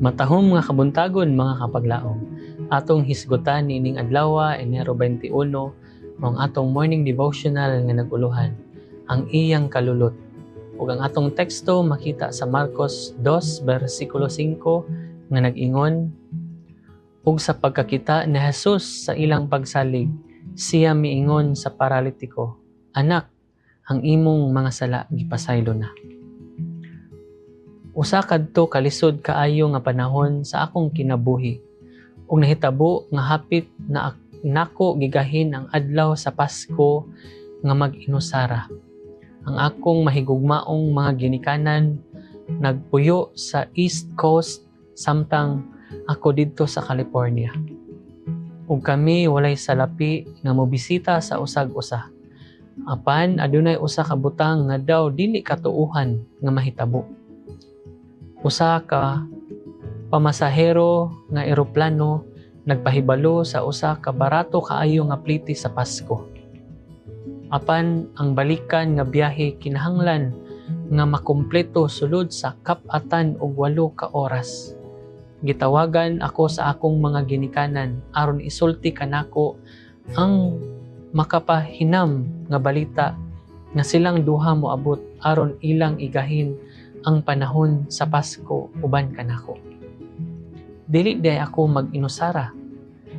Matahom nga kabuntagon mga kapaglaom. Atong hisgutan niining adlaw, Enero 21, ang atong morning devotional nga naguluhan, ang iyang kalulot. Ug ang atong teksto makita sa Marcos 2 versikulo 5 nga nag-ingon, ug sa pagkakita ni Jesus sa ilang pagsalig, siya miingon sa paralitiko, "Anak, ang imong mga sala gipasaylo na." Usa kadto kalisod kaayo nga panahon sa akong kinabuhi, ug nahitabo nga hapit na nako gigahin ang adlaw sa Pasko nga mag-inusara. Ang akong mahigugmaong mga ginikanan nagpuyo sa East Coast samtang ako didto sa California. Ug kami walay salapi nga mobisita sa usag-usa. Apan adunay usa ka butang nga daw dili katuohan nga mahitabo. Usa ka pamasahero nga eroplano nagpahibalo sa usa ka barato kaayo nga pliti sa Pasko. Apan ang balikan nga biyahe kinahanglan nga makumpleto sulod sa kap-atan og 8 ka oras. Gitawagan ako sa akong mga ginikanan aron isulti kanako ang makapahinam nga balita nga silang duha moabot aron ilang igahin ang panahon sa Pasko uban kanako. Dili day ako mag-inusara.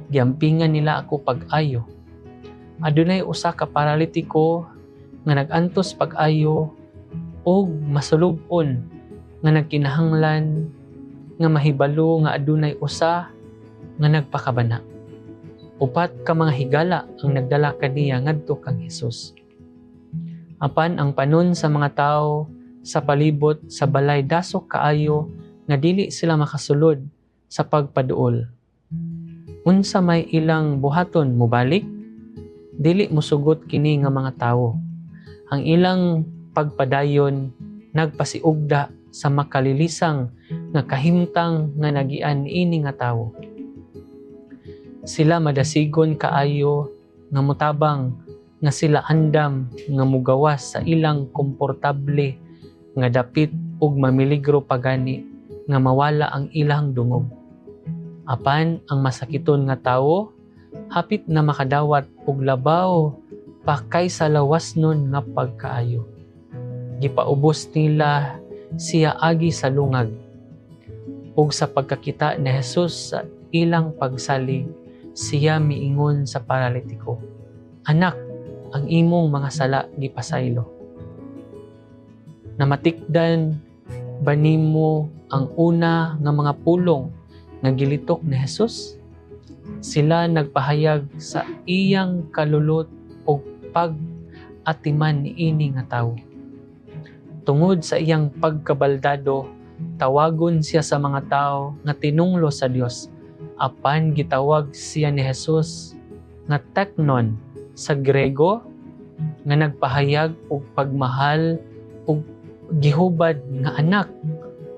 Giampingan nila ako pag-ayo. Adunay usa ka paralitiko nga nagantos pag-ayo og masulub-on nga nagkinahanglan nga mahibalo nga adunay usa nga nagpakabana. Upat ka mga higala ang nagdala kaniya ngadto kang Hesus. Apan ang panon sa mga tawo sa palibot sa balay dasok kaayo nga dili sila makasulod sa pagpaduol. Unsa may ilang buhaton mobalik? Dili mosugot kini nga mga tawo. Ang ilang pagpadayon nagpasiugda sa makalilisang nga kahimtang nga nagian niini nga tawo. Sila madasigon kaayo nga mutabang nga sila andam nga mugawas sa ilang komportable nga dapit ug mamiligro pagani nga mawala ang ilang dungog. Apan ang masakiton nga tawo hapit na makadawat og labaw pa kaysa lawasnon nga pagkaayo. Gipaubos nila siya agi sa lungag. Ug sa pagkakita ni Jesus sa ilang pagsalig, siya miingon sa paralitiko, "Anak, ang imong mga sala gipasaylo." Namatikdan ba nimo ang una nga mga pulong nga gilitok ni Jesus? Sila nagpahayag sa iyang kalulot o pag-atiman niini nga tawo. Tungod sa iyang pagkabaldado, tawagon siya sa mga tao nga tinunglo sa Dios. Apan gitawag siya ni Jesus nga teknon sa Grego nga nagpahayag og pagmahal ug gihubad nga anak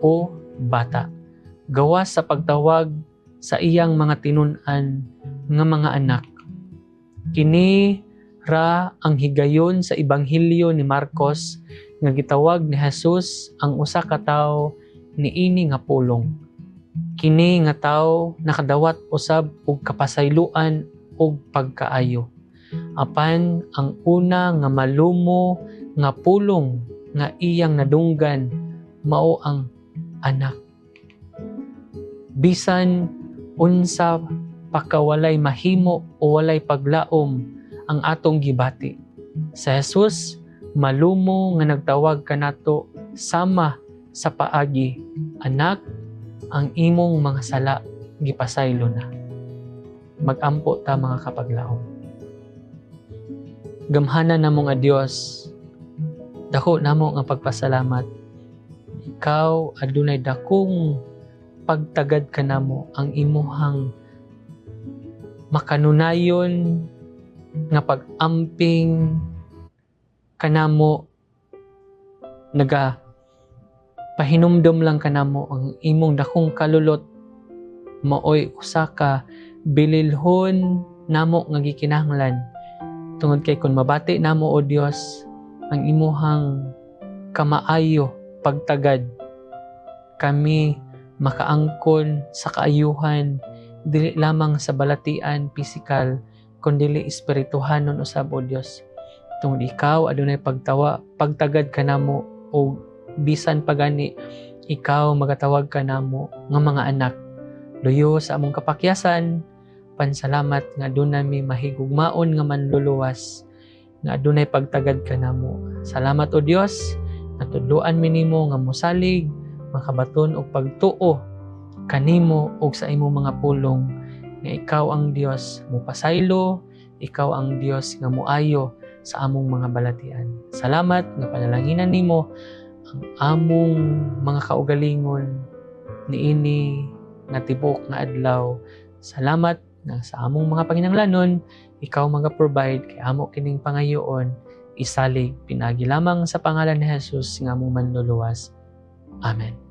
o bata. Gawas sa pagtawag sa iyang mga tinun-an nga mga anak. Kini ra ang higayon sa Ebanghelyo ni Marcos nga gitawag ni Jesus ang usa ka tawo niini nga pulong. Kini nga tawo nakadawat usab og kapasayloan ug pagkaayo. Apan ang una nga malumo nga pulong nga iyang nadunggan mao ang anak. Bisan unsa pakawalay mahimo o walay paglaom ang atong gibati, sa Jesus malumo nga nagtawag kanato sama sa paagi, "Anak, ang imong mga sala gipasaylo na." Mag-ampo ta mga kapaglaom. Gamhanan namo nga Dios, dako namo nga pagpasalamat. Ikaw adunay dakong pagtagad kanamo, ang imuhang makanunayon nga pag-amping kanamo, naga pahinumdom lang kanamo ang imong dakong kalulot maoy usa ka bililhon namo nga gikinahanglan tungod kay kun mabati namo o Dios ang imuhang kamaayo pagtagad, kami makaangkon sa kaayuhan, dili lamang sa balatian pisikal, kundi espirituhanon usab o Dios. Tungod ikaw adunay pagtagad kanamo o bisan pagani ikaw magatawag kanamo nga mga anak. Luyo sa among kapakyasan, pansalamat nga adunay mi mahigugmaon nga manluluwas, nga adunay pagtagad kanamo. Salamat o Dios, natudloan mi nimo nga mosalig, makabaton og pagtuo kanimo og sa imong mga pulong, nga ikaw ang Dios mupasaylo, ikaw ang Dios nga muayo sa among mga balatian. Salamat nga panalanginan nimo ang among mga kaugalingon niini nga tibok nga adlaw. Salamat nga sa among mga panginahanglanon ikaw maga-provide kay amo kining pangayoon isalig pinagi lamang sa pangalan ni Jesus nga among manluluwas. Amen.